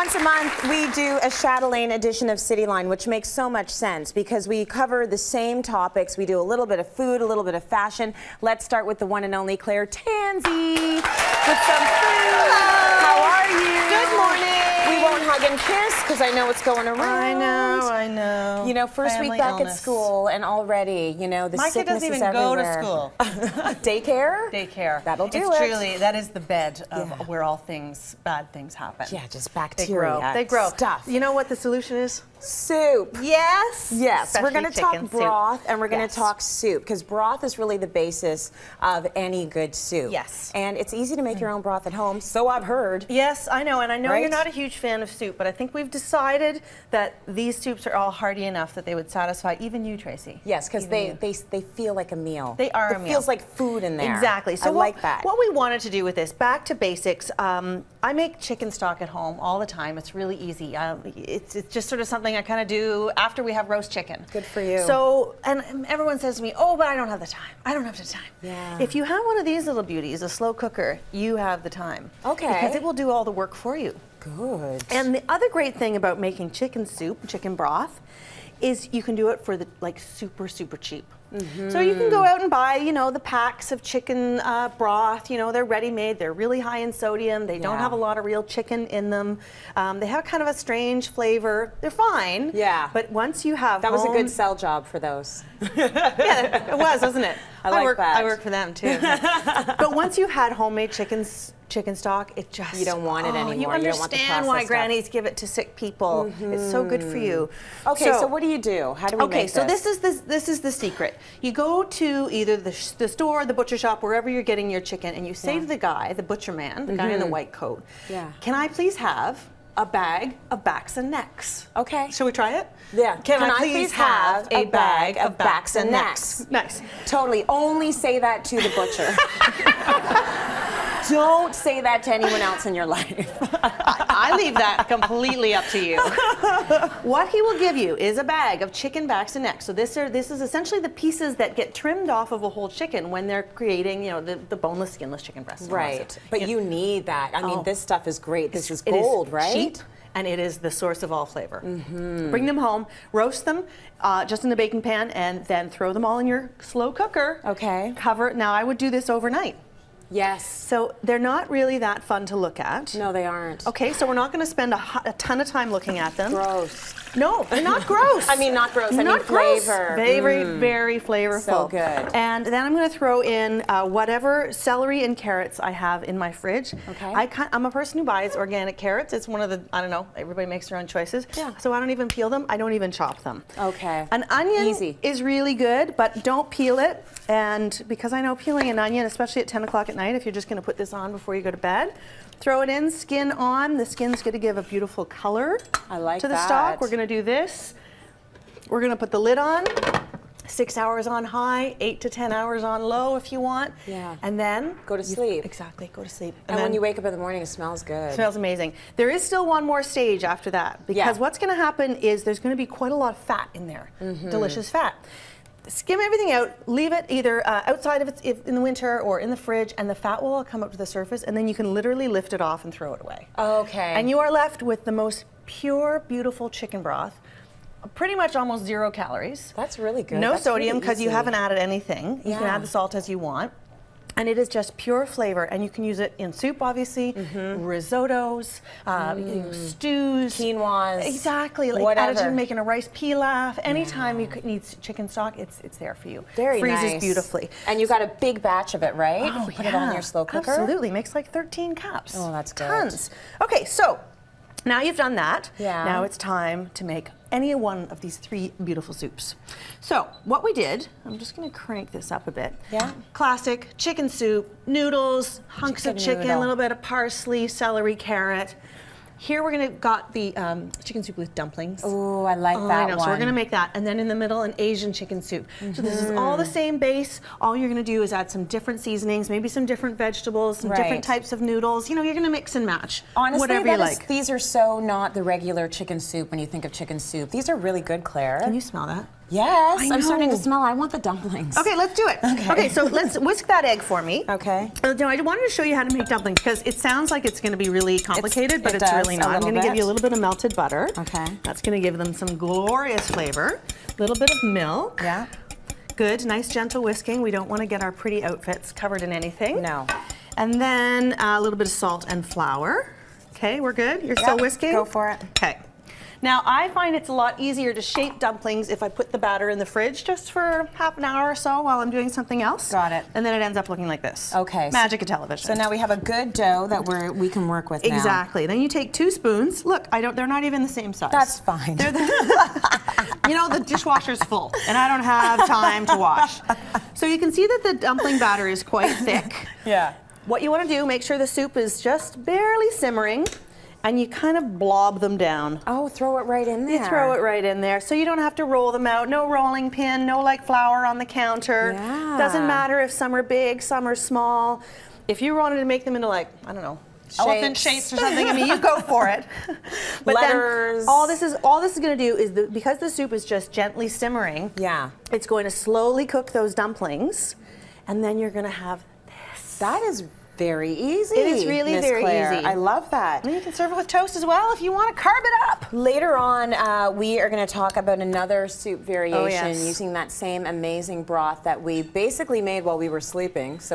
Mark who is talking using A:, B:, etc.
A: Once a month, we do a Chatelaine edition of Cityline, which makes so much sense because we cover the same topics. We do a little bit of food, a little bit of fashion. Let's start with the one and only Claire Tansey with some food.
B: Hello.
A: How are you?
B: Good morning.
A: We won't hug and kiss because I know what's going around.
B: I know.
A: You know, first
B: Family
A: week back
B: illness.
A: at school, and already, you know, the
B: My kid
A: sickness
B: doesn't
A: is
B: even go to
A: everywhere.
B: school.
A: Daycare?
B: Daycare.
A: That'll do
B: it's
A: it.
B: Truly, that is the bed of
A: Yeah.
B: where all bad things happen.
A: Yeah, just
B: They
A: bacteria.
B: grow. They grow.
A: Stuff.
B: You know what the solution is?
A: Soup.
B: Yes.
A: Yes, we're going to talk
B: chicken soup.
A: broth and we're going to
B: Yes.
A: talk soup because broth is really the basis of any good soup.
B: Yes.
A: And it's easy to make your own broth at home, so I've heard.
B: Yes, I know, and I know
A: Right?
B: you're not a huge fan of soup, but I think we've decided that these soups are all hearty enough that they would satisfy even you, Tracy.
A: Yes, because
B: Even
A: they
B: you.
A: feel like a meal.
B: They are
A: it
B: a meal.
A: feels like food in there.
B: Exactly. So
A: I like that.
B: What we wanted to do with this, back to basics. I make chicken stock at home all the time. It's really easy. It's just sort of something I kind of do after we have roast chicken.
A: Good for you.
B: So, and everyone says to me, "Oh, but I don't have the time. I don't have the time."
A: Yeah.
B: If you have one of these little beauties, a slow cooker, you have the time.
A: Okay.
B: Because it will do all the work for you.
A: Good.
B: And the other great thing about making chicken soup, chicken broth, is you can do it for the super cheap. So you can go out and buy, you know, the packs of chicken broth. You know, they're ready-made. They're really high in sodium. They don't
A: Yeah.
B: have a lot of real chicken in them. They have kind of a strange flavor. They're fine.
A: Yeah.
B: But once you have
A: That was a
B: home-
A: good sell job for those.
B: Yeah, it was, wasn't it?
A: I like that.
B: I work for them too. But once you had homemade chicken stock, it just
A: You don't want it anymore.
B: You
A: You don't want the
B: understand why
A: processed stuff.
B: grannies give it to sick people. It's so good for you.
A: Okay, so what do you do? How do we
B: Okay,
A: make
B: so
A: this?
B: this is the secret. You go to either the store, the butcher shop, wherever you're getting your chicken, and you say to the guy, the butcher man, the guy in the white coat,
A: Yeah.
B: "Can I please have a bag of backs and necks?"
A: Okay.
B: Shall we try it?
A: Yeah. Can I please have a bag of backs and necks?
B: Nice.
A: Totally. Only say that to the butcher. Don't say that to anyone else in your life.
B: I leave that completely up to you. What he will give you is a bag of chicken backs and necks. So this is essentially the pieces that get trimmed off of a whole chicken when they're creating, you know, the boneless, skinless chicken breast.
A: Right. But you need that. I mean, this stuff is great. This is
B: It is
A: gold, right?
B: cheap, and it is the source of all flavor. Bring them home, roast them just in the baking pan, and then throw them all in your slow cooker.
A: Okay.
B: Cover. Now I would do this overnight.
A: Yes.
B: So they're not really that fun to look at.
A: No, they aren't.
B: Okay, so we're not going to spend a ton of time looking at them.
A: Gross.
B: No, they're not gross.
A: I mean, not gross. I mean,
B: Not gross.
A: flavor.
B: Very flavorful.
A: So good.
B: And then I'm going to throw in whatever celery and carrots I have in my fridge.
A: Okay.
B: I'm a person who buys organic carrots. It's one of the, I don't know, everybody makes their own choices.
A: Yeah.
B: So I don't even peel them. I don't even chop them.
A: Okay.
B: An onion
A: Easy.
B: is really good, but don't peel it. And because I know peeling an onion, especially at 10 o'clock at night, if you're just going to put this on before you go to bed, throw it in, skin on. The skin's going to give a beautiful color
A: I like
B: to the
A: that.
B: stock. We're going to do this. We're going to put the lid on. 6 hours on high, 8 to 10 hours on low if you want.
A: Yeah.
B: And then
A: Go to sleep.
B: Exactly, go to sleep.
A: And when
B: then
A: you wake up in the morning, it smells good.
B: it smells amazing. There is still one more stage after that because
A: Yeah.
B: what's going to happen is there's going to be quite a lot of fat in there, delicious fat. Skim everything out, leave it either outside of it in the winter or in the fridge, and the fat will all come up to the surface, and then you can literally lift it off and throw it away.
A: Okay.
B: And you are left with the most pure, beautiful chicken broth, pretty much almost 0 calories.
A: That's really good.
B: No
A: That's
B: sodium
A: really
B: because you
A: easy.
B: haven't added anything. You can
A: Yeah.
B: add the salt as you want. And it is just pure flavor, and you can use it in soup, obviously, risottos, stews,
A: Quinoas,
B: exactly. Like
A: whatever.
B: added to making a rice pilaf. Anytime you could need chicken stock, it's there for you.
A: Very
B: Freezes
A: nice.
B: beautifully.
A: And you got a big batch of it, right?
B: Oh,
A: You put it all in your slow cooker?
B: Absolutely, makes like 13 cups.
A: Oh, that's good.
B: Tons. Okay, so now you've done that.
A: Yeah.
B: Now it's time to make any one of these 3 beautiful soups. So what we did, I'm just going to crank this up a bit.
A: Yeah.
B: Classic chicken soup, noodles, hunks of chicken, a
A: noodle.
B: little bit of parsley, celery, carrot. Here we're gonna got the chicken soup with dumplings.
A: Ooh, I like
B: Oh,
A: that
B: I know.
A: one.
B: So we're gonna make that, and then in the middle an Asian chicken soup. So this is all the same base. All you're gonna do is add some different seasonings, maybe some different vegetables, some
A: Right.
B: different types of noodles. You know, you're gonna mix and match.
A: Honestly,
B: whatever you
A: that is-
B: like.
A: these are so not the regular chicken soup when you think of chicken soup. These are really good, Claire.
B: Can you smell that?
A: Yes,
B: I
A: I'm starting to
B: know.
A: smell. I want the dumplings.
B: Okay, let's do it. Okay, so let's whisk that egg for me.
A: Okay.
B: No, I wanted to show you how to make dumplings because it sounds like it's going to be really complicated, but
A: it
B: it's
A: does,
B: really
A: a
B: not. I'm
A: little
B: going to give
A: bit.
B: you a little bit of melted butter.
A: Okay.
B: That's going to give them some glorious flavor. A little bit of milk.
A: Yeah.
B: Good, nice gentle whisking. We don't want to get our pretty outfits covered in anything.
A: No.
B: And then a little bit of salt and flour. Okay, we're good? You're still whisking?
A: Go for it.
B: Okay. Now, I find it's a lot easier to shape dumplings if I put the batter in the fridge just for half an hour or so while I'm doing something else.
A: Got it.
B: And then it ends up looking like this.
A: Okay.
B: Magic of television.
A: So now we have a good dough that we can work with now.
B: Exactly. Then you take 2 spoons. Look, they're not even the same size.
A: That's fine.
B: They're you know, the dishwasher's full, and I don't have time to wash. So you can see that the dumpling batter is quite thick.
A: Yeah.
B: What you want to do, make sure the soup is just barely simmering, and you kind of blob them down.
A: Oh, throw it right in there.
B: You throw it right in there, so you don't have to roll them out. No rolling pin, no like flour on the counter.
A: Yeah.
B: Doesn't matter if some are big, some are small. If you wanted to make them into like, I don't know, elephant shapes or something, I mean, you go for it. But
A: Letters.
B: then all this is going to do is because the soup is just gently simmering.
A: Yeah.
B: It's going to slowly cook those dumplings, and then you're going to have this.
A: That is very easy.
B: It is really
A: Miss
B: very
A: Claire.
B: easy.
A: I love that.
B: And you can serve it with toast as well if you want to carb it up.
A: Later on, we are going to talk about another soup variation
B: yes.
A: using that same amazing broth that we basically made while we were sleeping. So